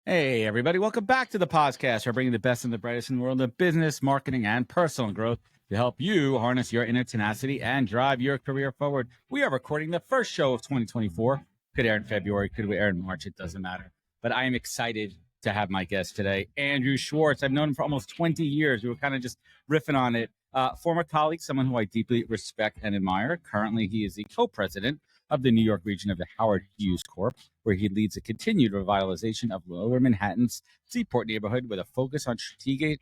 Hey, everybody. Welcome back to the podcast. We're bringing the best and the brightest in the world of business, marketing, and personal growth to help you harness your inner tenacity and drive your career forward. We are recording the first show of 2024. Could air in February, could air in March. It doesn't matter. But I am excited to have my guest today, Andrew Schwartz. I've known him for almost 20 years. We were kind of just riffing on it. Former colleague, someone who I deeply respect and admire. Currently, he is the co-president of the New York region of the Howard Hughes Corp, where he leads a continued revitalization of Lower Manhattan's Seaport neighborhood with a focus on strategic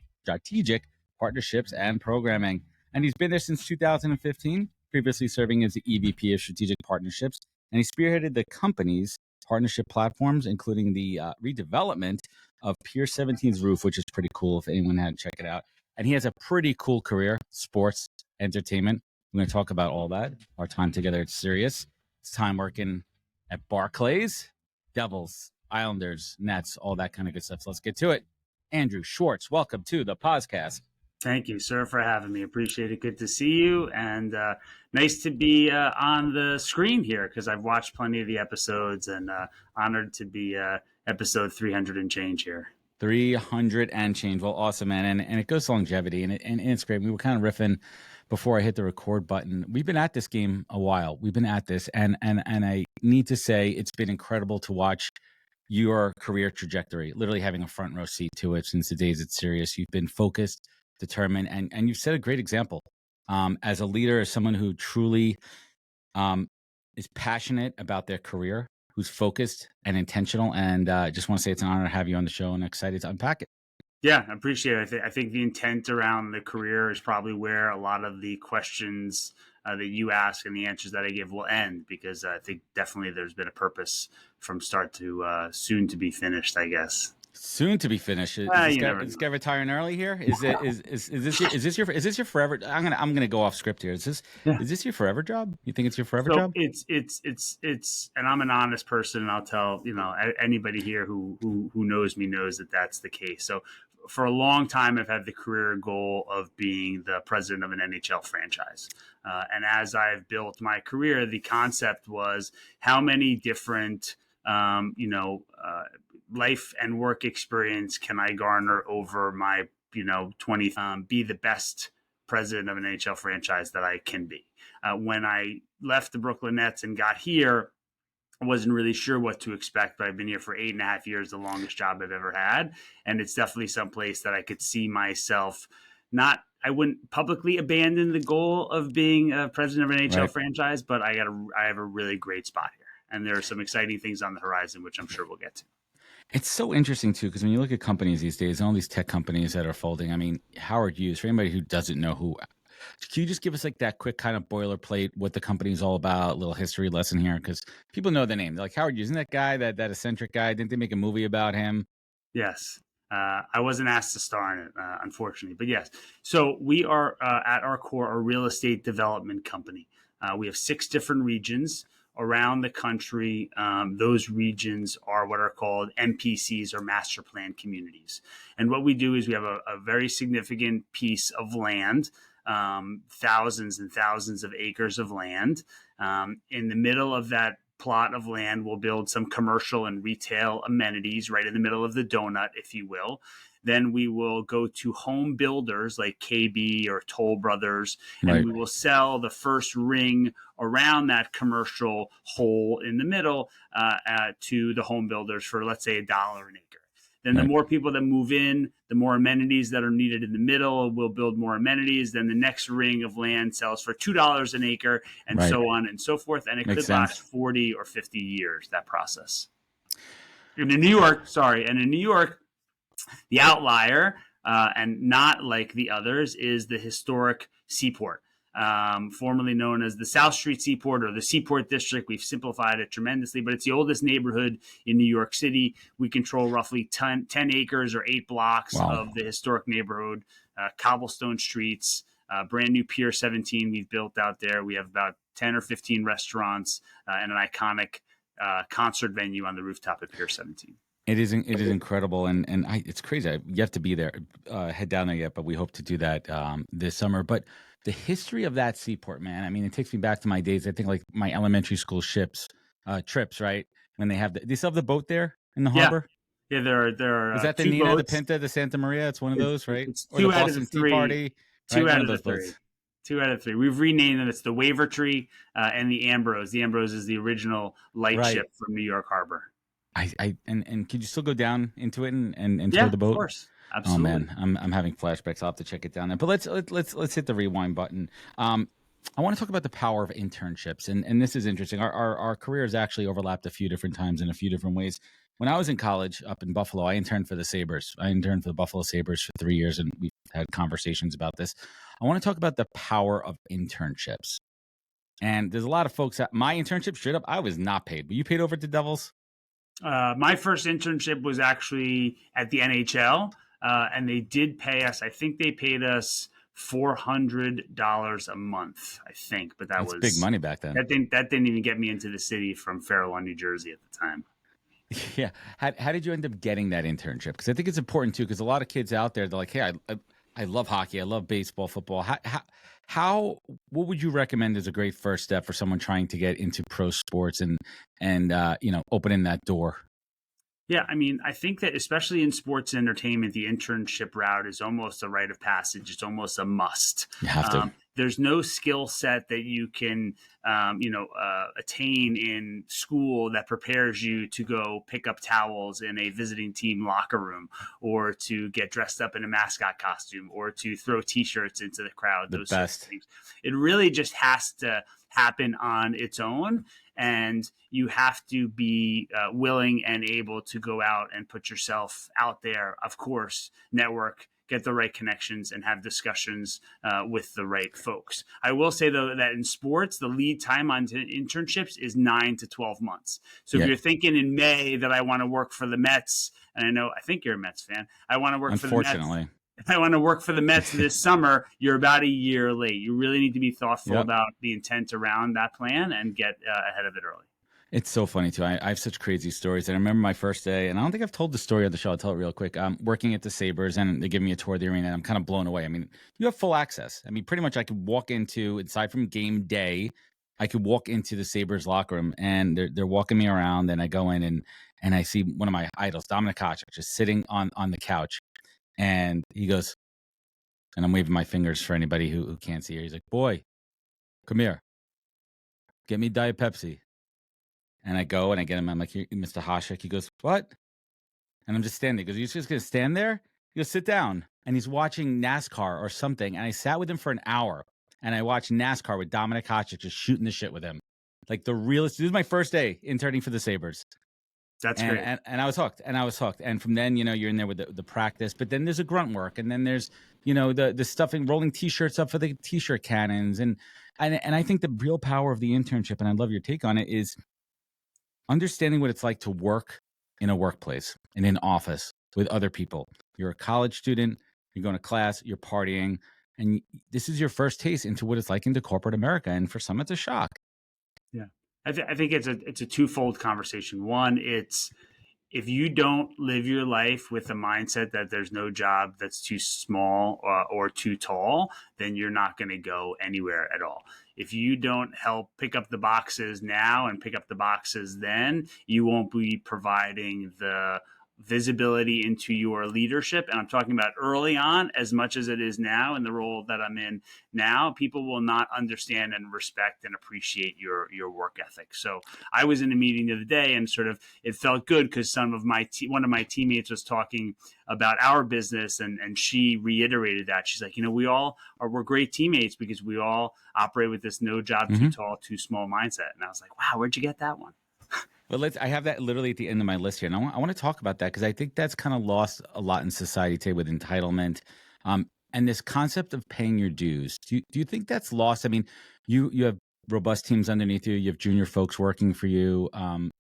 partnerships and programming. And he's been there since 2015, previously serving as the EVP of Strategic Partnerships. And he spearheaded the company's partnership platforms, including the redevelopment of Pier 17's roof, which is pretty cool if anyone hadn't checked it out. And he has a pretty cool career, sports, entertainment. We're going to talk about all that. Our time together at Sirius. It's time working at Barclays, Devils, Islanders, Nets, all that kind of good stuff. So let's get to it. Andrew Schwartz, welcome to the podcast. Thank you, sir, for having me. Appreciate it. Good to see you. And nice to be on the screen here because I've watched plenty of the episodes and honored to be episode 300 and change here. 300 and change. Well, awesome, man. And it goes to longevity, and it's great. We were kind of riffing before I hit the record button. We've been at this game a while. We've been at this, and I need to say it's been incredible to watch your career trajectory, literally having a front row seat to it since the days at Sirius. You've been focused, determined, and you've set a great example as a leader, as someone who truly is passionate about their career, who's focused and intentional. And I just want to say it's an honor to have you on the show and excited to unpack it. Yeah, I appreciate it. I think the intent around the career is probably where a lot of the questions that you ask and the answers that I give will end, because I think definitely there's been a purpose from start to soon to be finished, I guess. Soon to be finished. Is this guy retiring early here? Is this your forever? I'm gonna go off script here. Is this your forever job? You think it's your forever job? It's and I'm an honest person, and I'll tell anybody here who knows me knows that that's the case. So for a long time, I've had the career goal of being the president of an NHL franchise. And as I've built my career, the concept was how many different, life and work experience can I garner over my, 20, be the best president of an NHL franchise that I can be. When I left the Brooklyn Nets and got here, I wasn't really sure what to expect, but I've been here for 8.5 years, the longest job I've ever had. And it's definitely someplace that I could see myself I wouldn't publicly abandon the goal of being a president of an NHL franchise, but I have a really great spot here. And there are some exciting things on the horizon, which I'm sure we'll get to. It's so interesting, too, because when you look at companies these days, all these tech companies that are folding, I mean, Howard Hughes, for anybody who doesn't know can you just give us like that quick kind of boilerplate, what the company is all about, little history lesson here? Because people know the name. They're like, Howard Hughes, isn't that guy, that eccentric guy? Didn't they make a movie about him? Yes. I wasn't asked to star in it, unfortunately. But yes. So we are, at our core, a real estate development company. We have 6 different regions around the country. Those regions are what are called MPCs, or master plan communities. And what we do is we have a very significant piece of land, thousands and thousands of acres of land. In the middle of that plot of land, we'll build some commercial and retail amenities right in the middle of the donut, if you will. Then we will go to home builders like KB or Toll Brothers, and we will sell the first ring around that commercial hole in the middle to the home builders for, let's say, $1 an acre. Then the more people that move in, the more amenities that are needed in the middle. We'll build more amenities. Then the next ring of land sells for $2 an acre, and so on and so forth. And it could last 40 or 50 years, that process. In New York, the outlier, and not like the others, is the historic Seaport, formerly known as the South Street Seaport or the Seaport District. We've simplified it tremendously, but it's the oldest neighborhood in New York City. We control roughly 10 acres or 8 blocks of the historic neighborhood, cobblestone streets, brand new Pier 17 we've built out there. We have about 10 or 15 restaurants and an iconic concert venue on the rooftop at Pier 17. It is incredible, and it's crazy. You have to be there, head down there yet, but we hope to do that this summer. But the history of that Seaport, man, I mean, it takes me back to my days. I think like my elementary school trips, right? When they still have the boat there in the harbor. Yeah, there Is are that the two Nina, the boats. Pinta, the Santa Maria? It's one of those, right? It's Or the two out of the Boston Tea three. Party, Two right? One out of of the those three. boats. Two out of three. We've renamed them. It's the Waver Tree and the Ambrose. The Ambrose is the original Right. lightship from New York Harbor. And could you still go down into it and tour Yeah, the of boat? course, Oh absolutely. man, I'm having flashbacks. I'll have to check it down there. But let's hit the rewind button. I want to talk about the power of internships, and this is interesting. Our careers actually overlapped a few different times in a few different ways. When I was in college up in Buffalo, I interned for the Sabres. I interned for the Buffalo Sabres for 3 years, and we've had conversations about this. I want to talk about the power of internships. And there's a lot of folks that my internship, straight up, I was not paid. Were you paid over at the Devils? My first internship was actually at the NHL, and they did pay us. I think they paid us $400 a month. I think, but That's big money back then. that didn't even get me into the city from Fair Lawn, New Jersey at the time. Yeah. How did you end up getting that internship? Because I think it's important too. Because a lot of kids out there, they're like, "Hey, I love hockey. I love baseball, football. What would you recommend as a great first step for someone trying to get into pro sports and opening that door?" Yeah, I mean, I think that especially in sports and entertainment, the internship route is almost a rite of passage. It's almost a must. You have to. There's no skill set that you can, attain in school that prepares you to go pick up towels in a visiting team locker room, or to get dressed up in a mascot costume, or to throw T-shirts into the crowd. The Those sorts of best. things. It really just has to happen on its own, and you have to be willing and able to go out and put yourself out there. Of course, network, get the right connections, and have discussions with the right folks. I will say, though, that in sports, the lead time on internships is 9 to 12 months. So Yeah. if you're thinking in May that I want to work for the Mets, and I think you're a Mets fan, I want to work for the Mets. Unfortunately. If I want to work for the Mets this summer, you're about a year late. You really need to be thoughtful Yep. about the intent around that plan and get ahead of it early. It's so funny too. I have such crazy stories. And I remember my first day, and I don't think I've told the story on the show. I'll tell it real quick. I'm working at the Sabres, and they give me a tour of the arena, and I'm kind of blown away. I mean, you have full access. I mean, pretty much I could walk into, aside from game day, I could walk into the Sabres locker room, and they're walking me around, and I go in and I see one of my idols, Dominic Hasek, just sitting on the couch, and he goes, and I'm waving my fingers for anybody who can't see her. He's like, "Boy, come here, get me Diet Pepsi." And I go and I get him. I'm like, "Mr. Hasek." He goes, "What?" And I'm just standing there. He goes, "You're just going to stand there?" He goes, "Sit down." And he's watching NASCAR or something. And I sat with him for an hour and I watched NASCAR with Dominic Hasek, just shooting the shit with him. Like the realest. This is my first day interning for the Sabres. That's and, great. And I was hooked. And from then, you're in there with the practice. But then there's a grunt work. And then there's, the stuffing, rolling T-shirts up for the T-shirt cannons. And I think the real power of the internship, and I love your take on it, is understanding what it's like to work in a workplace, in an office with other people. You're a college student, you're going to class, you're partying, and this is your first taste into what it's like into corporate America. And for some, it's a shock. Yeah, I think it's a twofold conversation. One, it's if you don't live your life with the mindset that there's no job that's too small or too tall, then you're not going to go anywhere at all. If you don't help pick up the boxes now and pick up the boxes then, you won't be providing the visibility into your leadership. And I'm talking about early on as much as it is now in the role that I'm in now. People will not understand and respect and appreciate your work ethic. So I was in a meeting the other day and sort of it felt good because one of my teammates was talking about our business and she reiterated that. She's like, we're great teammates because we all operate with this no job too tall, too small mindset. And I was like, wow, where'd you get that one? But I have that literally at the end of my list here. And I want to talk about that because I think that's kind of lost a lot in society today with entitlement. And this concept of paying your dues. Do you think that's lost? I mean, you have robust teams underneath you. You have junior folks working for you.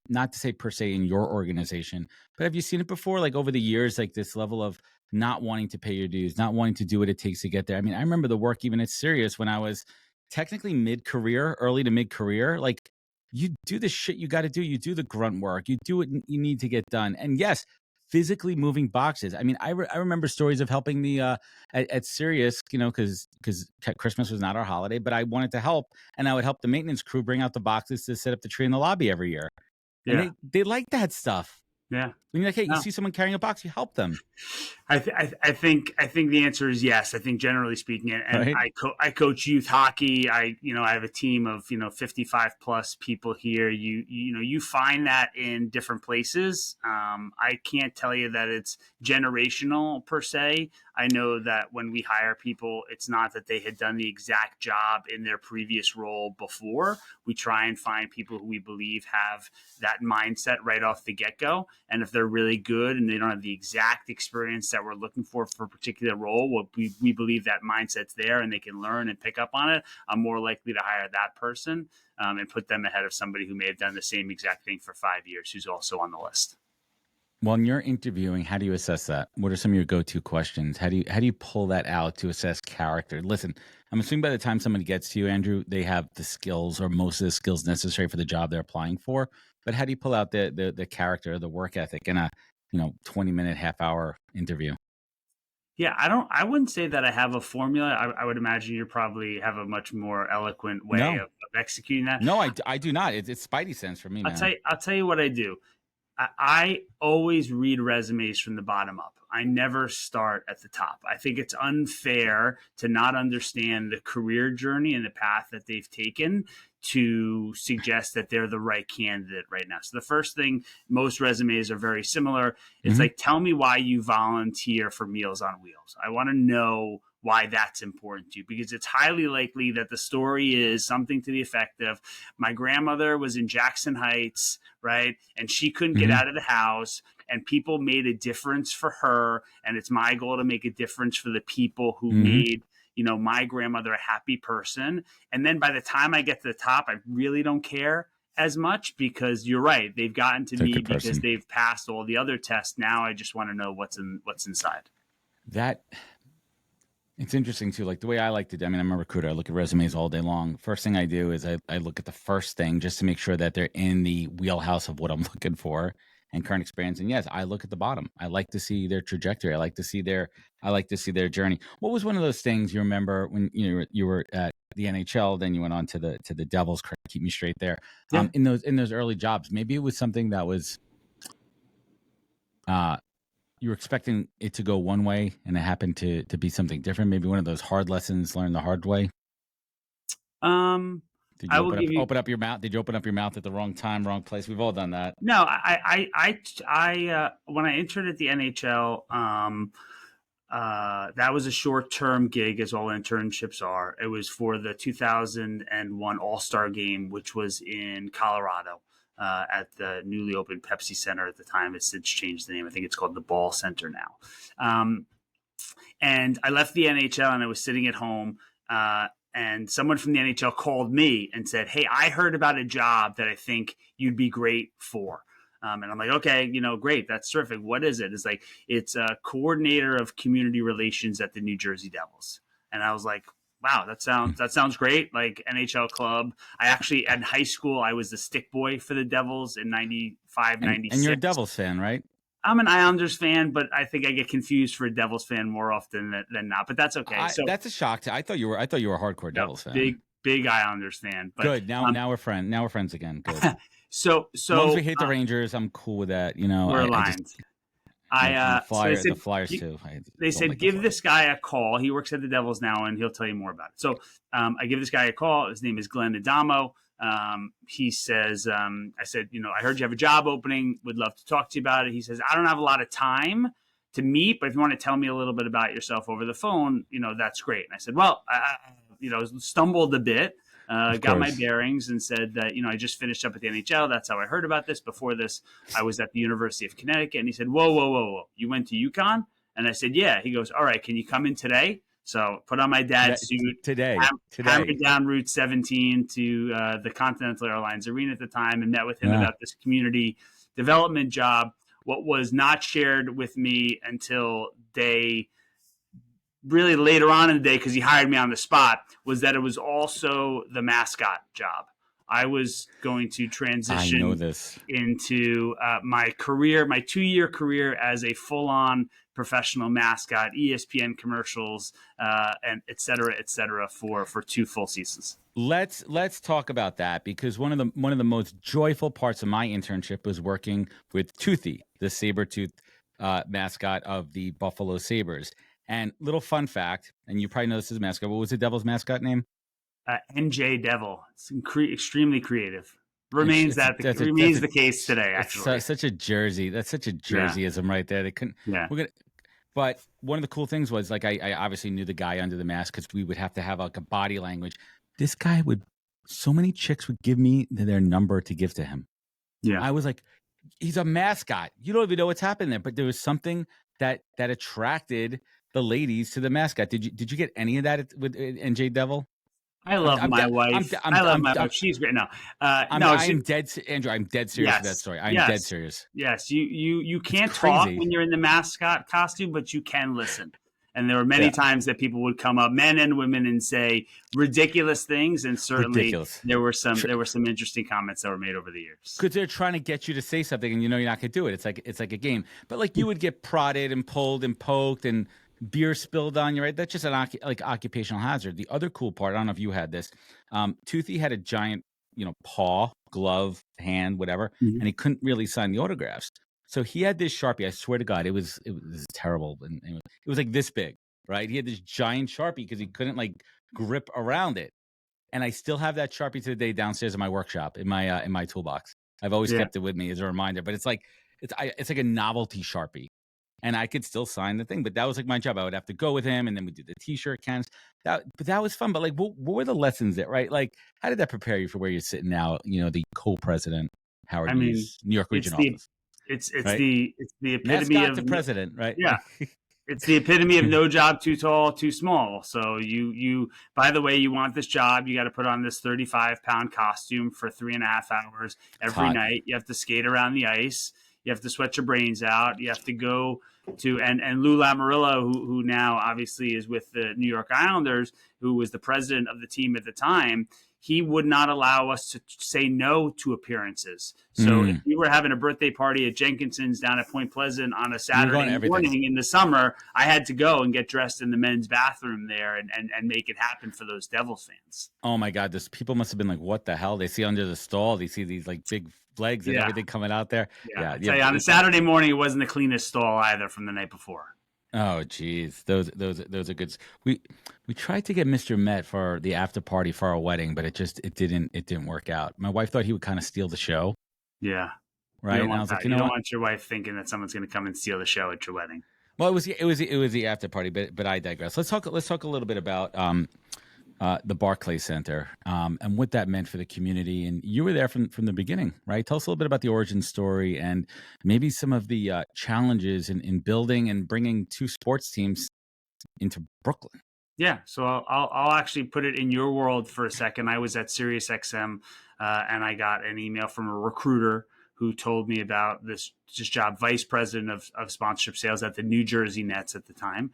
Not to say per se in your organization, but have you seen it before? Like over the years, like this level of not wanting to pay your dues, not wanting to do what it takes to get there. I mean, I remember the work even at Sirius when I was technically mid-career, early to mid-career, like you do the shit you got to do. You do the grunt work. You do what you need to get done. And yes, physically moving boxes. I mean, I remember stories of helping the at Sirius, because Christmas was not our holiday, but I wanted to help, and I would help the maintenance crew bring out the boxes to set up the tree in the lobby every year. Yeah. And they like that stuff. Yeah. And you're like, hey, you No. see someone carrying a box, you help them. I think the answer is yes. I think generally speaking, and Right. I coach youth hockey. I have a team of 55 plus people here. You find that in different places. I can't tell you that it's generational per se. I know that when we hire people, it's not that they had done the exact job in their previous role before. We try and find people who we believe have that mindset right off the get go. And if they're really good and they don't have the exact experience that we're looking for a particular role, well, we believe that mindset's there and they can learn and pick up on it, I'm more likely to hire that person and put them ahead of somebody who may have done the same exact thing for 5 years who's also on the list. When you're interviewing, how do you assess that? What are some of your go-to questions? How do you pull that out to assess character? Listen, I'm assuming by the time somebody gets to you, Andrew, they have the skills or most of the skills necessary for the job they're applying for. But how do you pull out the character, the work ethic in a 20-minute, half-hour interview? Yeah, I wouldn't say that I have a formula. I would imagine you probably have a much more eloquent way No, of executing that. no, I do not. It's Spidey sense for me, man. I'll tell you what I do. I always read resumes from the bottom up. I never start at the top. I think it's unfair to not understand the career journey and the path that they've taken to suggest that they're the right candidate right now. So the first thing, most resumes are very similar. It's like, tell me why you volunteer for Meals on Wheels. I want to know why that's important to you, because it's highly likely that the story is something to the effect of, my grandmother was in Jackson Heights, right? And she couldn't get out of the house, and people made a difference for her. And it's my goal to make a difference for the people who made, my grandmother a happy person. And then by the time I get to the top, I really don't care as much, because you're right. They've gotten to me because they've passed all the other tests. Now I just want to know what's inside. It's interesting too, like the way I like to do. I mean, I'm a recruiter. I look at resumes all day long. First thing I do is I look at the first thing just to make sure that they're in the wheelhouse of what I'm looking for and current experience. And yes, I look at the bottom. I like to see their trajectory. I like to see their journey. What was one of those things you remember when you were at the NHL, then you went on to the Devils? Keep me straight there. Yeah. In those early jobs, maybe it was something that was you were expecting it to go one way and it happened to be something different. Maybe one of those hard lessons learned the hard way. Did you open up your mouth? Did you open up your mouth at the wrong time, wrong place? We've all done that. No, I when I entered at the NHL, that was a short-term gig, as all internships are. It was for the 2001 All-Star Game, which was in Colorado. At the newly opened Pepsi Center at the time. It's since changed the name. I think it's called the Ball Center now. And I left the NHL and I was sitting at home and someone from the NHL called me and said, hey, I heard about a job that I think you'd be great for. And I'm like, okay, great. That's terrific. What is it? It's a coordinator of community relations at the New Jersey Devils. And I was like, wow, that sounds great. Like NHL club. I actually, in high school, I was the stick boy for the Devils in 95, 96. And you're a Devils fan, right? I'm an Islanders fan, but I think I get confused for a Devils fan more often than not. But that's okay. That's a shock. I thought you were a hardcore Devils fan. Big Islanders fan. But, good. Now we're friends. Now we're friends again. Good. so as long as we hate the Rangers, I'm cool with that. We're aligned. The Flyers too. They said, give this guy a call. He works at the Devils now, and he'll tell you more about it. So I give this guy a call. His name is Glenn Adamo. He says, I said, I heard you have a job opening. Would love to talk to you about it. He says, I don't have a lot of time to meet, but if you want to tell me a little bit about yourself over the phone, that's great. And I said, well, I stumbled a bit. Got my bearings and said that, I just finished up at the NHL. That's how I heard about this. Before this, I was at the University of Connecticut. And he said, whoa. You went to UConn? And I said, yeah. He goes, all right, can you come in today? So put on my dad's suit. Today. Hammered down Route 17 to the Continental Airlines Arena at the time and met with him about this community development job. What was not shared with me until really later on in the day, because he hired me on the spot, was that it was also the mascot job. I was going to I know transition this. into my 2-year career as a full-on professional mascot, ESPN commercials, and et cetera, for 2 full seasons. Let's talk about that, because one of the most joyful parts of my internship was working with Toothy, the saber-tooth mascot of the Buffalo Sabres. And little fun fact, and you probably know this as a mascot. What was the Devils' mascot name? NJ Devil. It's extremely creative. It's Remains the case today. Actually, such a jersey. That's such a jerseyism right there. They couldn't. Yeah. But one of the cool things was, like, I obviously knew the guy under the mask, because we would have to have like a body language. This guy so many chicks would give me their number to give to him. Yeah. I was like, he's a mascot. You don't even know what's happening there. But there was something that attracted the ladies to the mascot. Did you get any of that with NJ Devil? I love my wife. I love my wife. She's great. No, I'm dead, Andrew. I'm dead serious with that story. I'm dead serious. Yes, you can't talk when you're in the mascot costume, but you can listen. And there were many times that people would come up, men and women, and say ridiculous things. And certainly there were some interesting comments that were made over the years. Because they're trying to get you to say something, and you know you're not going to do it. It's like a game. But like, you would get prodded and pulled and poked and beer spilled on you, right? That's just an occupational hazard. The other cool part, I don't know if you had this, Toothy had a giant, paw, glove, hand, whatever, and he couldn't really sign the autographs. So he had this Sharpie. I swear to God, it was terrible, and it was like this big, right? He had this giant Sharpie because he couldn't like grip around it. And I still have that Sharpie to the day downstairs in my workshop, in my toolbox. I've always kept it with me as a reminder. But it's like a novelty Sharpie. And I could still sign the thing, but that was like my job. I would have to go with him, and then we did the T-shirt cans. But that was fun. But like, what were the lessons there, right? Like, how did that prepare you for where you're sitting now? The co-president, Howard Hughes, New York Region Office. It's right? the epitome mascot of the president, right? Yeah, it's the epitome of no job too tall, too small. So you by the way, you want this job, you got to put on this 35-pound costume for 3.5 hours every night. You have to skate around the ice. You have to sweat your brains out. You have to go to and Lou Lamoriello, who now obviously is with the New York Islanders, who was the president of the team at the time. He would not allow us to say no to appearances. So if we were having a birthday party at Jenkinson's down at Point Pleasant on a Saturday morning in the summer, I had to go and get dressed in the men's bathroom there and make it happen for those Devils fans. Oh my God, those people must have been like, what the hell? They see under the stall, they see these like big legs and everything coming out there. I tell you, on a Saturday morning, it wasn't the cleanest stall either from the night before. Oh geez, those are good. We tried to get Mr. Met for the after party for our wedding, but it didn't work out. My wife thought he would kind of steal the show. Yeah, right. And I was like, you don't want your wife thinking that someone's going to come and steal the show at your wedding. Well, it was the after party, but I digress. Let's talk a little bit about the Barclays Center and what that meant for the community. And you were there from the beginning, right? Tell us a little bit about the origin story and maybe some of the challenges in building and bringing 2 sports teams into Brooklyn. Yeah, so I'll actually put it in your world for a second. I was at SiriusXM and I got an email from a recruiter who told me about this job, vice president of sponsorship sales at the New Jersey Nets at the time.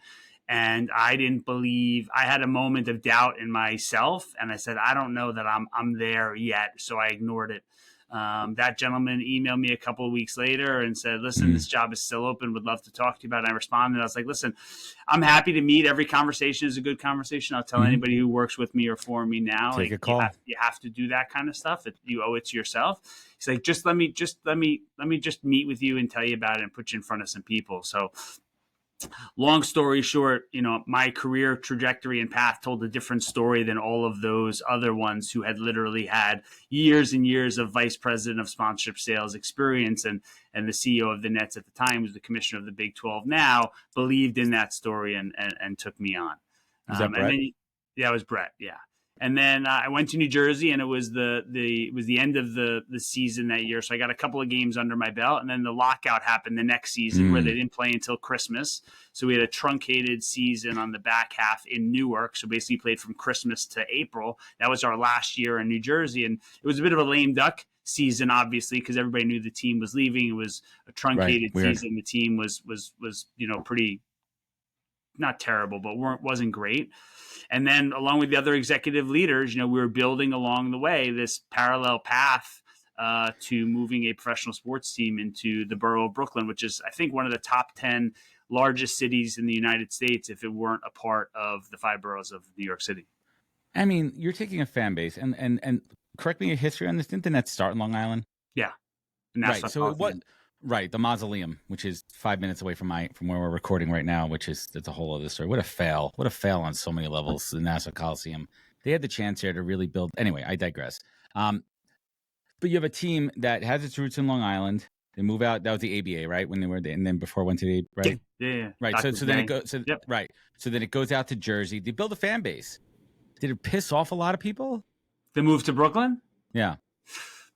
And I didn't believe. I had a moment of doubt in myself, and I said, I don't know that I'm there yet. So I ignored it. That gentleman emailed me a couple of weeks later and said, listen, this job is still open. Would love to talk to you about it. And I responded. I was like, listen, I'm happy to meet. Every conversation is a good conversation. I'll tell anybody who works with me or for me now. Take a call. You have to do that kind of stuff. You owe it to yourself. He's like, let me meet with you and tell you about it and put you in front of some people. So long story short, my career trajectory and path told a different story than all of those other ones who had literally had years and years of vice president of sponsorship sales experience. And the CEO of the Nets at the time, was the commissioner of the Big 12 now, believed in that story and took me on. Is that Brett? It was Brett. Yeah. And then I went to New Jersey, and it was the end of the season that year. So I got a couple of games under my belt, and then the lockout happened the next season where they didn't play until Christmas. So we had a truncated season on the back half in Newark. So basically played from Christmas to April. That was our last year in New Jersey, and it was a bit of a lame duck season, obviously, because everybody knew the team was leaving. It was a truncated season. The team was pretty not terrible, but wasn't great. And then along with the other executive leaders, we were building along the way this parallel path to moving a professional sports team into the borough of Brooklyn, which is, I think, one of the top 10 largest cities in the United States if it weren't a part of the 5 boroughs of New York City. I mean, you're taking a fan base, and correct me your history on this. Didn't the Nets start in Long Island? Yeah. Right. So the Mausoleum, which is 5 minutes away from where we're recording right now, it's a whole other story. What a fail on so many levels. The Nassau Coliseum. They had the chance here to really build. Anyway, I digress. But you have a team that has its roots in Long Island. They move out. That was the ABA, right? When they were there, and then before went to the right. Yeah. Right. So then it goes. So, yep. Right. So then it goes out to Jersey. They build a fan base. Did it piss off a lot of people? The move to Brooklyn? Yeah.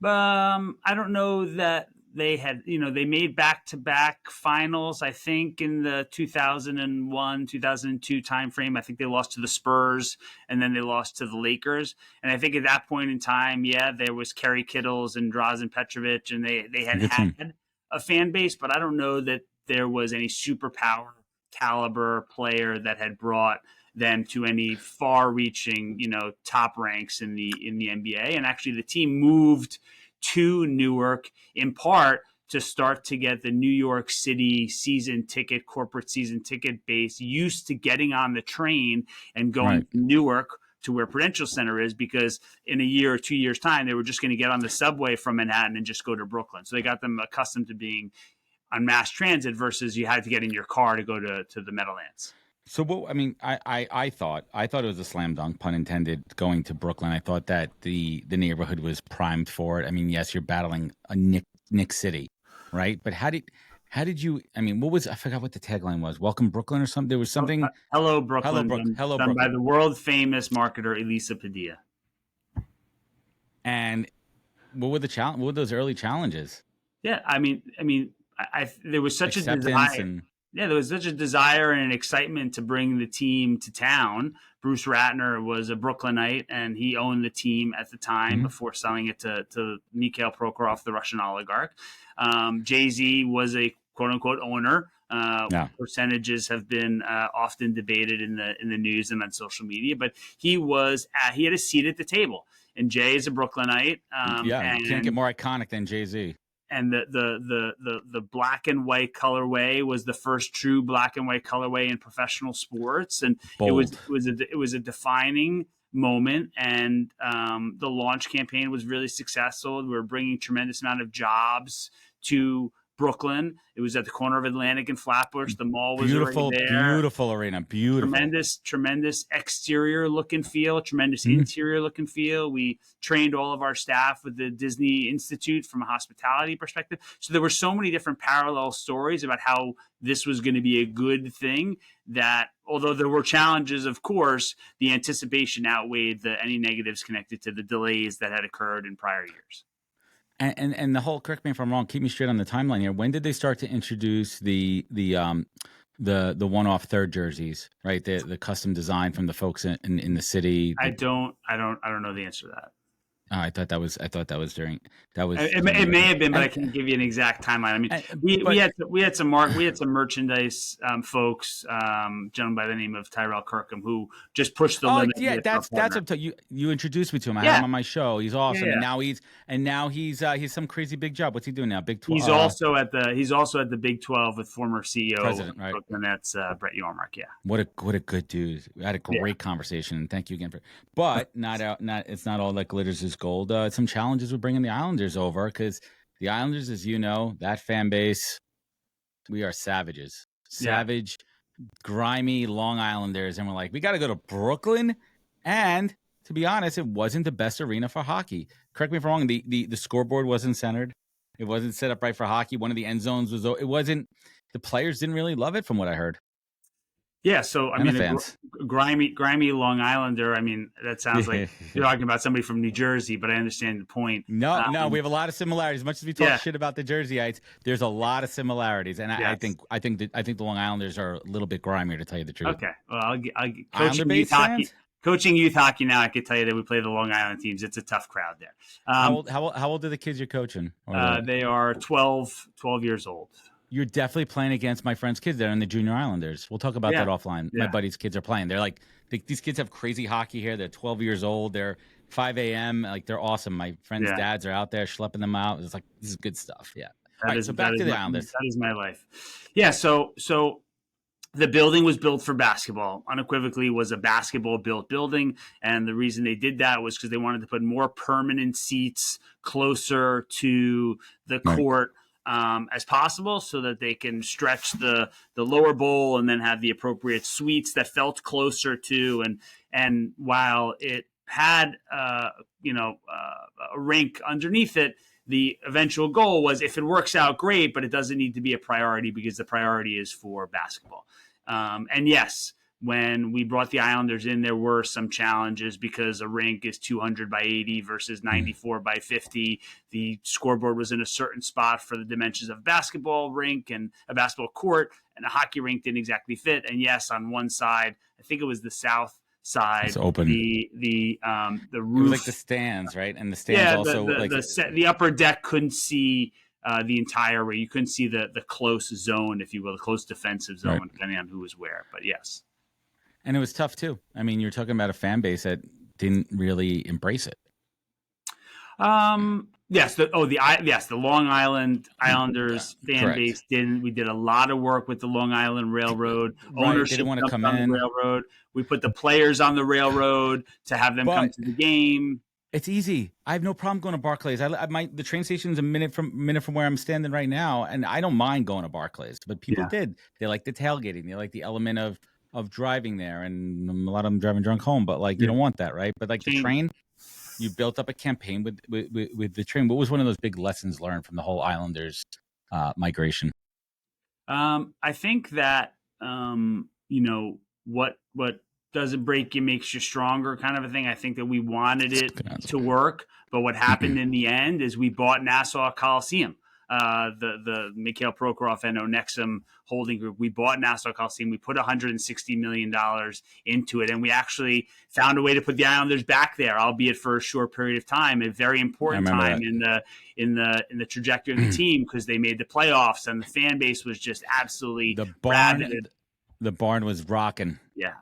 I don't know that they had, they made back-to-back finals, I think, in the 2001, 2002 timeframe. I think they lost to the Spurs, and then they lost to the Lakers. And I think at that point in time, there was Kerry Kittles and Drazen Petrovic, and they had a fan base, but I don't know that there was any superpower caliber player that had brought them to any far-reaching, top ranks in the NBA. And actually, the team moved to Newark in part to start to get the New York City corporate season ticket base used to getting on the train and going to Newark to where Prudential Center is, because in a year or 2 years' time, they were just going to get on the subway from Manhattan and just go to Brooklyn. So they got them accustomed to being on mass transit versus you had to get in your car to go to the Meadowlands. So, I thought it was a slam dunk, pun intended, going to Brooklyn. I thought that the neighborhood was primed for it. I mean, yes, you're battling a Nick City, right? But how did you? I mean, I forgot what the tagline was. Welcome Brooklyn or something. There was something. Hello Brooklyn. Hello done Brooklyn. by the world famous marketer Elisa Padilla. And what were What were those early challenges? Yeah, I mean, there was such Acceptance a desire. There was such a desire and an excitement to bring the team to town. Bruce Ratner was a Brooklynite, and he owned the team at the time before selling it to Mikhail Prokhorov, the Russian oligarch. Jay-Z was a quote-unquote owner. Percentages have been often debated in the news and on social media, but he had a seat at the table. And Jay is a Brooklynite. You can't get more iconic than Jay-Z. And the black and white colorway was the first true black and white colorway in professional sports, and Bold. it was a defining moment. And the launch campaign was really successful. We were bringing tremendous amount of jobs to Brooklyn. It was at the corner of Atlantic and Flatbush. The mall was already there. Beautiful arena. Beautiful. Tremendous exterior look and feel, tremendous interior look and feel. We trained all of our staff with the Disney Institute from a hospitality perspective. So there were so many different parallel stories about how this was going to be a good thing that, although there were challenges, of course, the anticipation outweighed any negatives connected to the delays that had occurred in prior years. And the whole, correct me if I'm wrong, keep me straight on the timeline here. When did they start to introduce the one-off third jerseys, right? The custom design from the folks in the city. I don't know the answer to that. Oh, I thought that was during that was. It may have been, but I can't give you an exact timeline. I mean, we had some merchandise folks, gentleman by the name of Tyrell Kirkham, who just pushed the limit. Yeah, that's what you introduced me to him. I had him on my show. He's awesome, and now he's some crazy big job. What's he doing now? Big 12. He's also at the Big 12 with former CEO President, right? And that's Brett Yormark. Yeah. What a good dude. We had a great conversation, and thank you again but it's not all that glitters is gold. Some challenges with bringing the Islanders over, because the Islanders, as you know, that fan base, we are savage, grimy Long Islanders, and we're like, we got to go to Brooklyn. And to be honest, it wasn't the best arena for hockey. Correct me if I'm wrong. The scoreboard wasn't centered. It wasn't set up right for hockey. One of the end zones was. It wasn't. The players didn't really love it, from what I heard. Yeah, so I mean, grimy Long Islander. I mean, that sounds like you're talking about somebody from New Jersey, but I understand the point. No, we have a lot of similarities. As much as we talk shit about the Jerseyites, there's a lot of similarities, and I think the Long Islanders are a little bit grimier, to tell you the truth. Okay, well, coaching youth hockey now, I can tell you that we play the Long Island teams. It's a tough crowd there. How old are the kids you're coaching? They are 12 years old. you're definitely playing against my friend's kids that are in the Junior Islanders. We'll talk about that offline. Yeah. My buddy's kids are playing. They're like, these kids have crazy hockey here. They're 12 years old. They're 5 a.m. Like, they're awesome. My friends' dads are out there schlepping them out. It's like, this is good stuff. Yeah. All right, so back to the Islanders. That is my life. Yeah, so the building was built for basketball. Unequivocally was a basketball-built building, and the reason they did that was because they wanted to put more permanent seats closer to the court as possible, so that they can stretch the lower bowl and then have the appropriate suites that felt closer to. And while it had a rink underneath it, the eventual goal was, if it works out, great, but it doesn't need to be a priority, because the priority is for basketball. And yes, when we brought the Islanders in, there were some challenges because a rink is 200 by 80 versus 94 by 50. The scoreboard was in a certain spot for the dimensions of a basketball rink and a basketball court, and a hockey rink didn't exactly fit. And yes, on one side, I think it was the south side, it's open. The roof, it was like the stands, right? And the stands the upper deck couldn't see the entire way. You couldn't see the close zone, if you will, the close defensive zone, depending on who was where. But yes, and it was tough too. I mean, you're talking about a fan base that didn't really embrace it. Yes, the Long Island Islanders fan base didn't. We did a lot of work with the Long Island Railroad. Ownership they didn't want to come on in. The railroad. We put the players on the railroad to have them come to the game. It's easy. I have no problem going to Barclays. The train station is a minute from where I'm standing right now, and I don't mind going to Barclays. But people did. They like the tailgating. They like the element of driving there, and a lot of them driving drunk home. But you don't want that, right? But the train. You built up a campaign with the train. What was one of those big lessons learned from the whole Islanders migration? I think that what doesn't break you makes you stronger, kind of a thing. I think that we wanted it to work, but what happened in the end is we bought Nassau Coliseum. The Mikhail Prokhorov and Onexum holding group. We bought Nassau Coliseum. We put $160 million into it, and we actually found a way to put the Islanders back there, albeit for a short period of time. A very important time in the trajectory of the team, because they made the playoffs, and the fan base was just absolutely rabid. The barn was rocking. Yeah.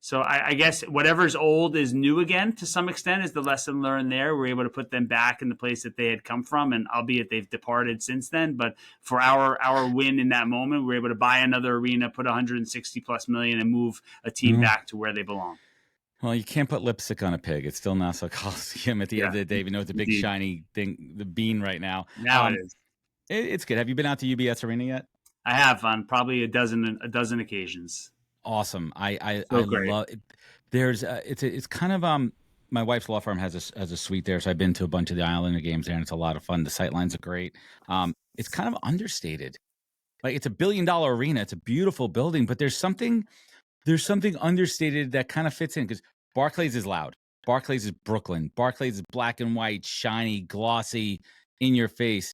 So I guess whatever's old is new again, to some extent, is the lesson learned there. We're able to put them back in the place that they had come from, and albeit they've departed since then. But for our win in that moment, we were able to buy another arena, put 160 plus million, and move a team back to where they belong. Well, you can't put lipstick on a pig. It's still Nassau Coliseum at the end of the day, even though it's a big shiny thing, the bean right now. Now it is. It's good. Have you been out to UBS Arena yet? I have, on probably a dozen occasions. Awesome. I love it. It's kind of my wife's law firm has a suite there, so I've been to a bunch of the Islander games there, and it's a lot of fun. The sight lines are great. It's kind of understated. Like, it's $1 billion arena. It's a beautiful building, but there's something understated that kind of fits in, because Barclays is loud. Barclays is Brooklyn. Barclays is black and white, shiny, glossy, in your face.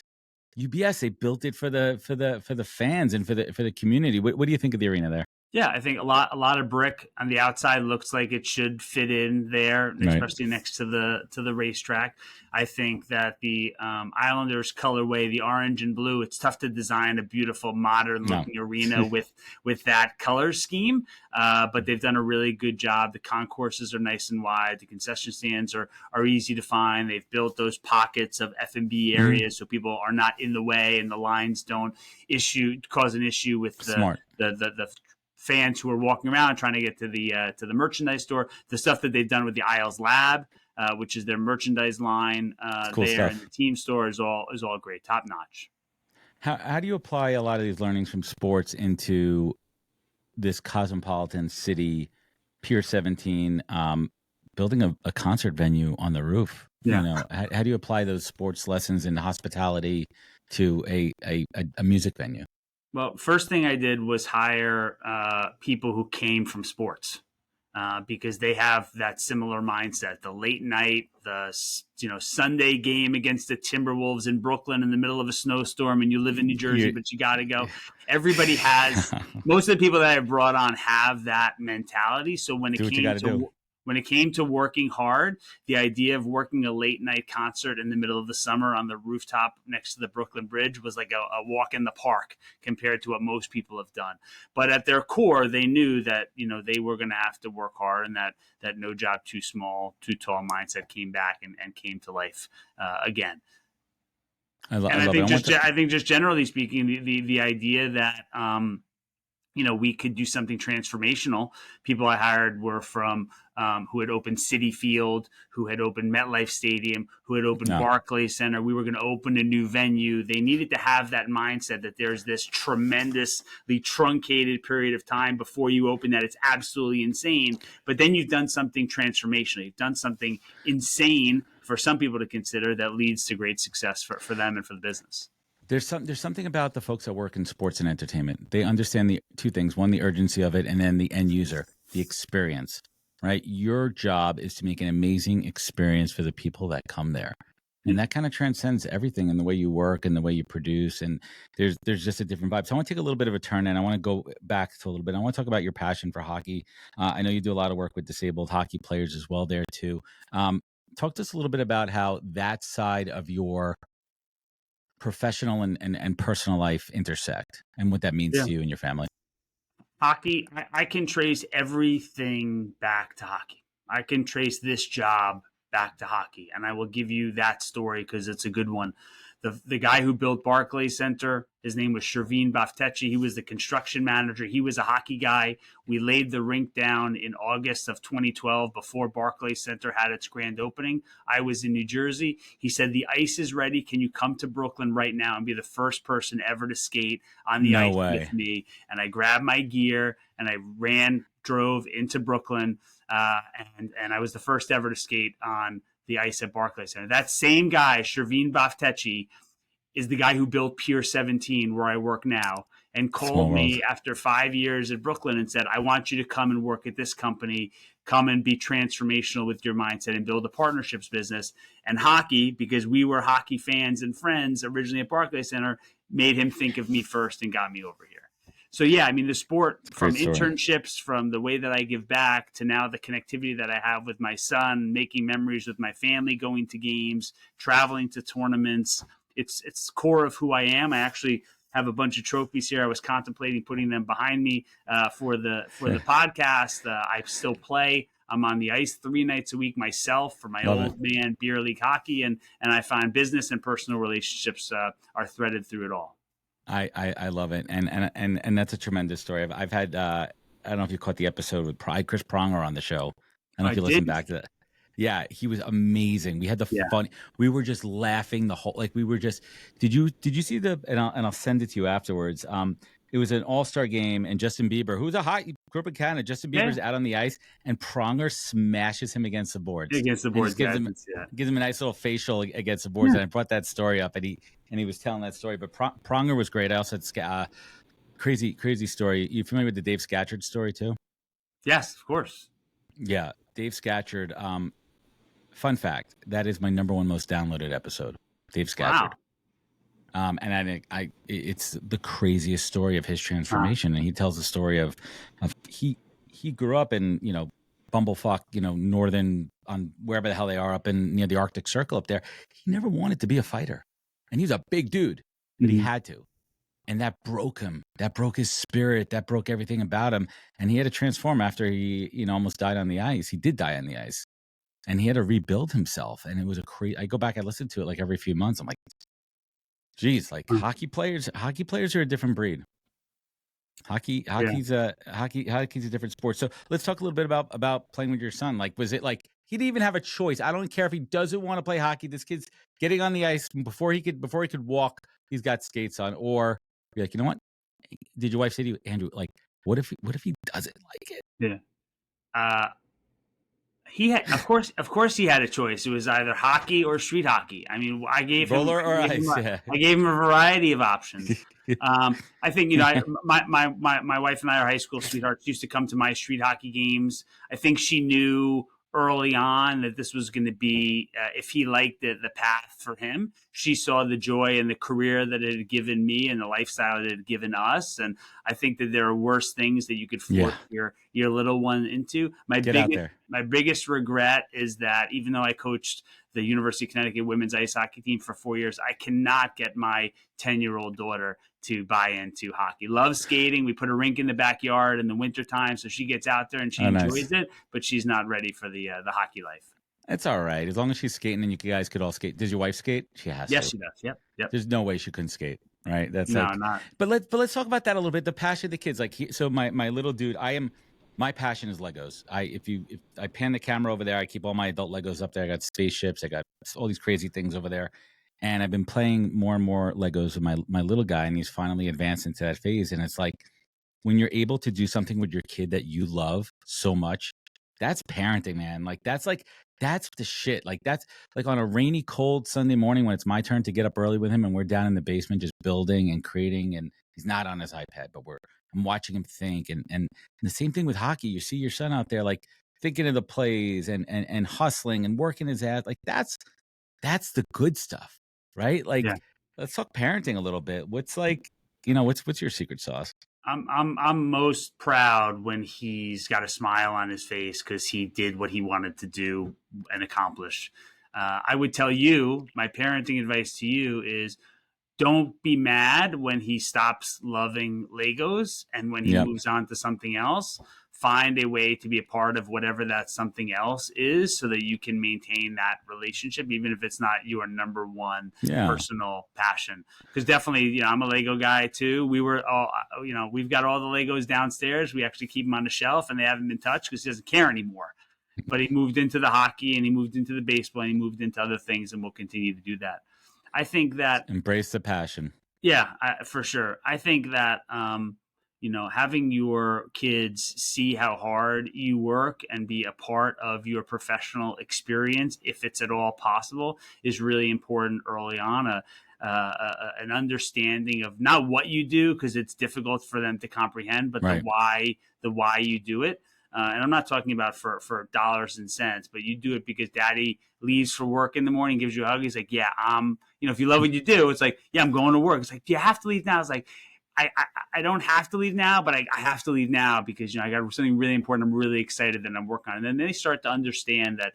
UBS, they built it for the fans and for the community. What do you think of the arena there? Yeah, I think a lot of brick on the outside looks like it should fit in there, especially next to the racetrack. I think that the Islanders colorway, the orange and blue, it's tough to design a beautiful modern looking arena with that color scheme. But they've done a really good job. The concourses are nice and wide. The concession stands are easy to find. They've built those pockets of F&B areas so people are not in the way, and the lines don't cause an issue with the fans who are walking around trying to get to the merchandise store. The stuff that they've done with the Isles Lab, which is their merchandise line cool there, stuff. and the team store is all great, top notch. How do you apply a lot of these learnings from sports into this cosmopolitan city, Pier 17, building a concert venue on the roof? Yeah. How do you apply those sports lessons in hospitality to a music venue? Well, first thing I did was hire people who came from sports, because they have that similar mindset. The late night, the Sunday game against the Timberwolves in Brooklyn in the middle of a snowstorm, and you live in New Jersey, but you got to go. Everybody has. Most of the people that I brought on have that mentality. So when it came to When it came to working hard, the idea of working a late night concert in the middle of the summer on the rooftop next to the Brooklyn Bridge was like a walk in the park compared to what most people have done. But at their core, they knew that, they were going to have to work hard, and that no job too small, too tall mindset came back and came to life again. I think just generally speaking, the idea that, we could do something transformational. People I hired were from who had opened Citi Field, who had opened MetLife Stadium, who had opened Barclays Center. We were going to open a new venue. They needed to have that mindset that there's this tremendously truncated period of time before you open that it's absolutely insane. But then you've done something transformational. You've done something insane for some people to consider that leads to great success for them and for the business. There's something about the folks that work in sports and entertainment. They understand the two things: one, the urgency of it, and then the end user, the experience. Right? Your job is to make an amazing experience for the people that come there, and that kind of transcends everything in the way you work and the way you produce. And there's just a different vibe. So I want to take a little bit of a turn, and I want to go back to a little bit. I want to talk about your passion for hockey. I know you do a lot of work with disabled hockey players as well there too. Talk to us a little bit about how that side of your professional and personal life intersect, and what that means to you and your family. Hockey, I can trace everything back to hockey. I can trace this job back to hockey, and I will give you that story because it's a good one. The guy who built Barclays Center, his name was Shervin Baftechi. He was the construction manager. He was a hockey guy. We laid the rink down in August of 2012 before Barclays Center had its grand opening. I was in New Jersey. He said, "The ice is ready. Can you come to Brooklyn right now and be the first person ever to skate on the ice with me?" And I grabbed my gear and I drove into Brooklyn, and I was the first ever to skate on the ice at Barclays Center. That same guy, Shervin Baftechi, is the guy who built Pier 17, where I work now, and called me after 5 years at Brooklyn and said, "I want you to come and work at this company. Come and be transformational with your mindset and build a partnerships business." And hockey, because we were hockey fans and friends originally at Barclays Center, made him think of me first and got me over here. So, yeah, I mean, the sport, from internships, from the way that I give back to now the connectivity that I have with my son, making memories with my family, going to games, traveling to tournaments, it's core of who I am. I actually have a bunch of trophies here. I was contemplating putting them behind me for the podcast. I still play. I'm on the ice 3 nights a week myself for my old man beer league hockey, and I find business and personal relationships are threaded through it all. I love it, and that's a tremendous story. I've had I don't know if you caught the episode with Chris Pronger on the show. I don't know if you listened back to that. Yeah, he was amazing. We had the fun. We were just laughing the whole. Like we were just. Did you see the? And I'll send it to you afterwards. It was an all-star game, and Justin Bieber, who's a hot group of Canada, Justin Bieber's out on the ice, and Pronger smashes him against the boards. Gives him a nice little facial against the boards, and I brought that story up, and he was telling that story. But Pronger was great. I also had crazy story. You familiar with the Dave Scatcherd story too? Yes, of course. Yeah, Dave Scatcherd. Fun fact: that is my #1 most downloaded episode. Dave Scatcherd. Wow. And it's the craziest story of his transformation. And he tells the story of he grew up in, bumblefuck, northern, on wherever the hell they are up in near the Arctic Circle up there. He never wanted to be a fighter, and he's a big dude, but he had to. And that broke him. That broke his spirit. That broke everything about him. And he had to transform after he, almost died on the ice. He did die on the ice, and he had to rebuild himself. And it was I go back, I listen to it like every few months. I'm like, geez, like hockey players are a different breed. Hockey's a different sport. So let's talk a little bit about playing with your son. Like, was it like he didn't even have a choice? I don't care if he doesn't want to play hockey. This kid's getting on the ice before he could walk. He's got skates on. Or be like, you know what? Did your wife say to you, Andrew? Like, what if he doesn't like it? Yeah. He had, of course, he had a choice. It was either hockey or street hockey. I mean, I gave him I gave him a variety of options. I think my wife and I are high school sweethearts. Used to come to my street hockey games. I think she knew early on that this was going to be, if he liked the path for him. She saw the joy and the career that it had given me and the lifestyle that it had given us. And I think that there are worse things that you could force your little one into. Get out there. My biggest regret is that even though I coached the University of Connecticut women's ice hockey team for 4 years, I cannot get my 10-year-old daughter to buy into hockey. Loves skating. We put a rink in the backyard in the wintertime, so she gets out there and she enjoys it, but she's not ready for the hockey life. It's all right. As long as she's skating and you guys could all skate. Does your wife skate? She has to. Yes, she does. Yep. There's no way she couldn't skate, right? That's not. But let's talk about that a little bit. The passion of the kids. So my little dude, my passion is Legos. If I pan the camera over there, I keep all my adult Legos up there. I got spaceships. I got all these crazy things over there. And I've been playing more and more Legos with my little guy, and he's finally advanced into that phase. And it's like when you're able to do something with your kid that you love so much, that's parenting, man. That's the shit. That's like on a rainy, cold Sunday morning when it's my turn to get up early with him, and we're down in the basement just building and creating, and he's not on his iPad, but I'm watching him think. And the same thing with hockey. You see your son out there like thinking of the plays and hustling and working his ass. Like that's the good stuff, right? Let's talk parenting a little bit. What's what's your secret sauce? I'm most proud when he's got a smile on his face because he did what he wanted to do and accomplish. I would tell you, my parenting advice to you is don't be mad when he stops loving Legos and when he moves on to something else. Find a way to be a part of whatever that something else is so that you can maintain that relationship, even if it's not your number one personal passion. Because definitely, I'm a Lego guy too. We were all, we've got all the Legos downstairs. We actually keep them on the shelf and they haven't been touched because he doesn't care anymore. But he moved into the hockey and he moved into the baseball and he moved into other things, and we'll continue to do that. I think that embrace the passion. Yeah, for sure. I think that, having your kids see how hard you work and be a part of your professional experience, if it's at all possible, is really important early on. An understanding of not what you do, because it's difficult for them to comprehend, but the why you do it. And I'm not talking about for dollars and cents, but you do it because daddy leaves for work in the morning, gives you a hug. He's like, yeah, if you love what you do, it's like, yeah, I'm going to work. It's like, do you have to leave now? It's like, I don't have to leave now, but I have to leave now because, I got something really important. I'm really excited that I'm working on it. And then they start to understand that,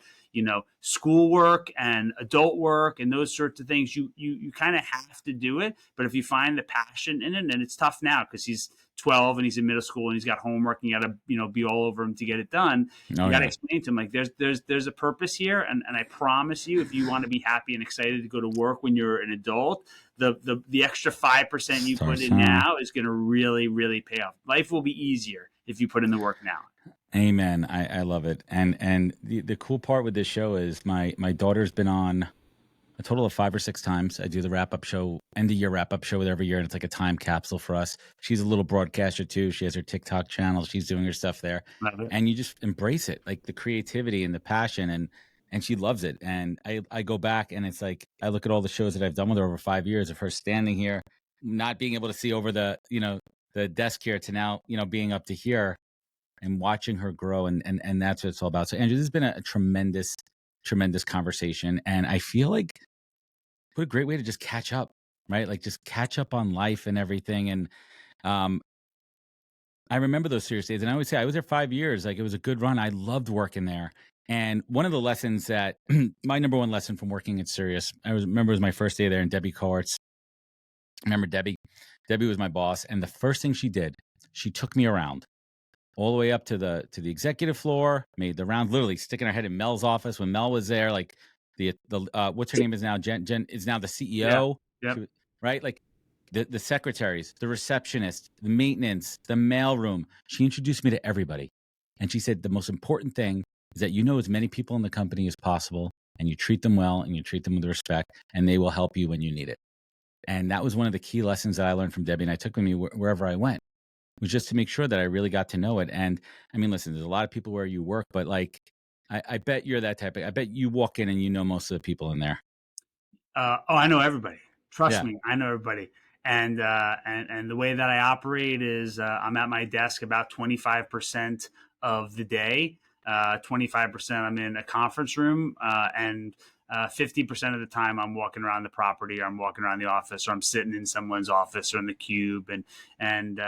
schoolwork and adult work and those sorts of things, you kind of have to do it. But if you find the passion in it, and it's tough now because he's 12 and he's in middle school and he's got homework and you got to, be all over him to get it done. You got to explain to him, like, there's a purpose here. And I promise you, if you want to be happy and excited to go to work when you're an adult, the extra 5% you put in now is going to really, really pay off. Life will be easier if you put in the work now. Amen. I love it. And the cool part with this show is my daughter's been on a total of 5 or 6 times. I do the wrap-up show, end-of-year wrap-up show with every year, and it's like a time capsule for us. She's a little broadcaster too. She has her TikTok channel. She's doing her stuff there. And you just embrace it, like the creativity and the passion, and she loves it. And I go back and it's like, I look at all the shows that I've done with her over 5 years of her standing here, not being able to see over the desk here to now, being up to here and watching her grow. And that's what it's all about. So Andrew, this has been a tremendous, tremendous conversation. And I feel like what a great way to just catch up, right? Like just catch up on life and everything. And I remember those Sirius days. And I would say I was there 5 years. Like it was a good run. I loved working there. And one of the lessons that my number one lesson from working at Sirius, remember it was my first day there, and Debbie Coertz. Remember Debbie? Debbie was my boss. And the first thing she did, she took me around all the way up to the executive floor, made the rounds, literally sticking her head in Mel's office when Mel was there. Like the what's her name is now Jen is now the CEO. Yeah. Right? Like the secretaries, the receptionist, the maintenance, the mailroom. She introduced me to everybody. And she said the most important thing is that you know as many people in the company as possible, and you treat them well and you treat them with respect, and they will help you when you need it. And that was one of the key lessons that I learned from Debbie, and I took with me wherever I went, was just to make sure that I really got to know it. And I mean, listen, there's a lot of people where you work, but like, I bet you're that type of, I bet you walk in and you know most of the people in there. I know everybody. Trust me, I know everybody. And the way that I operate is I'm at my desk about 25% of the day. 25% I'm in a conference room, and 50% of the time I'm walking around the property, or I'm walking around the office, or I'm sitting in someone's office or in the cube, and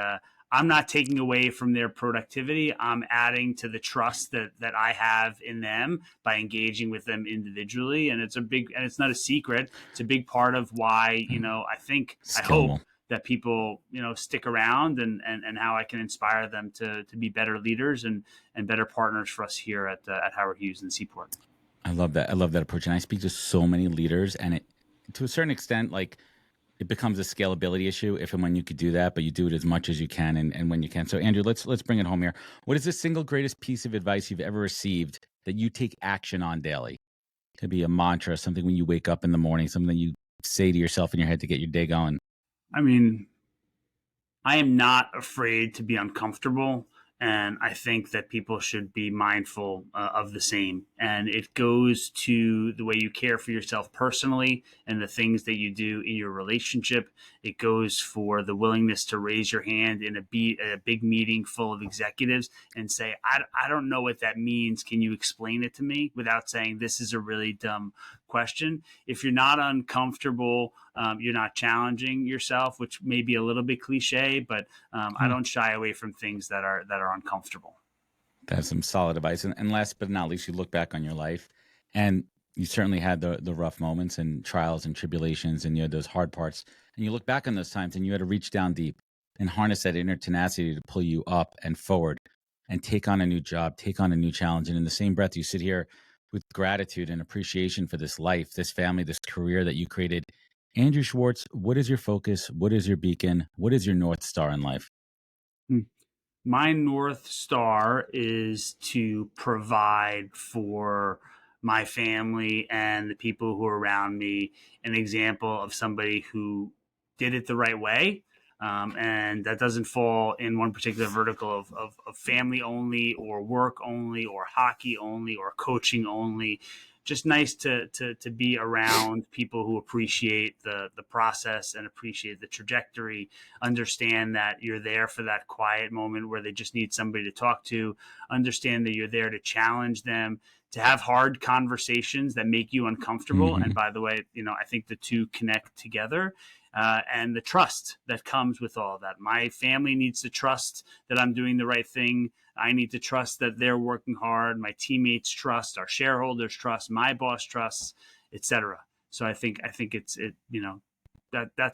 I'm not taking away from their productivity. I'm adding to the trust that I have in them by engaging with them individually. And it's not a secret. It's a big part of why, I hope that people, stick around, and how I can inspire them to be better leaders and better partners for us here at Howard Hughes and Seaport. I love that. I love that approach. And I speak to so many leaders, and it, to a certain extent, like, it becomes a scalability issue if and when you could do that, but you do it as much as you can and when you can. So Andrew, let's bring it home here. What is the single greatest piece of advice you've ever received that you take action on daily? It could be a mantra, something when you wake up in the morning, something that you say to yourself in your head to get your day going. I mean, I am not afraid to be uncomfortable. And I think that people should be mindful of the same. And it goes to the way you care for yourself personally and the things that you do in your relationship. It goes for the willingness to raise your hand in a big meeting full of executives and say, I don't know what that means. Can you explain it to me, without saying this is a really dumb question? If you're not uncomfortable, you're not challenging yourself, which may be a little bit cliche, but I don't shy away from things that are uncomfortable. That's some solid advice. And last but not least, you look back on your life, and you certainly had the rough moments and trials and tribulations, and you had those hard parts. And you look back on those times, and you had to reach down deep and harness that inner tenacity to pull you up and forward and take on a new job, take on a new challenge. And in the same breath, you sit here with gratitude and appreciation for this life, this family, this career that you created. Andrew Schwartz, what is your focus? What is your beacon? What is your North Star in life? My North Star is to provide for my family and the people who are around me an example of somebody who did it the right way. And that doesn't fall in one particular vertical of family only, or work only, or hockey only, or coaching only. Just nice to be around people who appreciate the process and appreciate the trajectory, understand that you're there for that quiet moment where they just need somebody to talk to, understand that you're there to challenge them, to have hard conversations that make you uncomfortable. And by the way, I think the two connect together. And the trust that comes with all of that. My family needs to trust that I'm doing the right thing. I need to trust that they're working hard. My teammates trust, our shareholders trust, my boss trusts, etc. So I think that's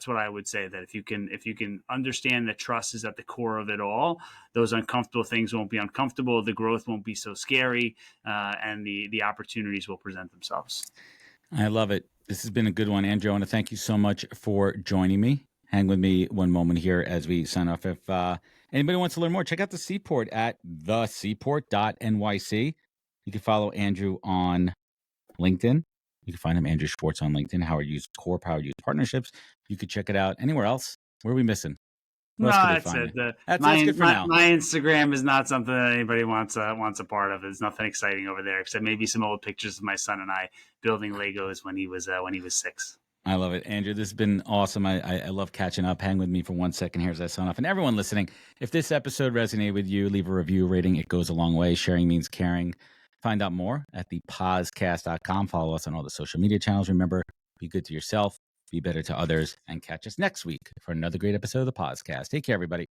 what I would say, that if you can understand that trust is at the core of it all, those uncomfortable things won't be uncomfortable. The growth won't be so scary, and the opportunities will present themselves. I love it. This has been a good one, Andrew. I want to thank you so much for joining me. Hang with me one moment here as we sign off. If anybody wants to learn more, check out the Seaport at theseaport.nyc. You can follow Andrew on LinkedIn. You can find him, Andrew Schwartz, on LinkedIn. Howard Hughes Corp, Howard Hughes Partnerships. You could check it out anywhere else. Where are we missing? No, that's it. That's good for now. My Instagram is not something that anybody wants a part of. There's nothing exciting over there, except maybe some old pictures of my son and I building Legos when he was 6. I love it, Andrew. This has been awesome. I love catching up. Hang with me for 1 second here as I sign off. And everyone listening, if this episode resonated with you, leave a review rating. It goes a long way. Sharing means caring. Find out more at thepodcast.com. Follow us on all the social media channels. Remember, be good to yourself, be better to others, and catch us next week for another great episode of the podcast. Take care, everybody.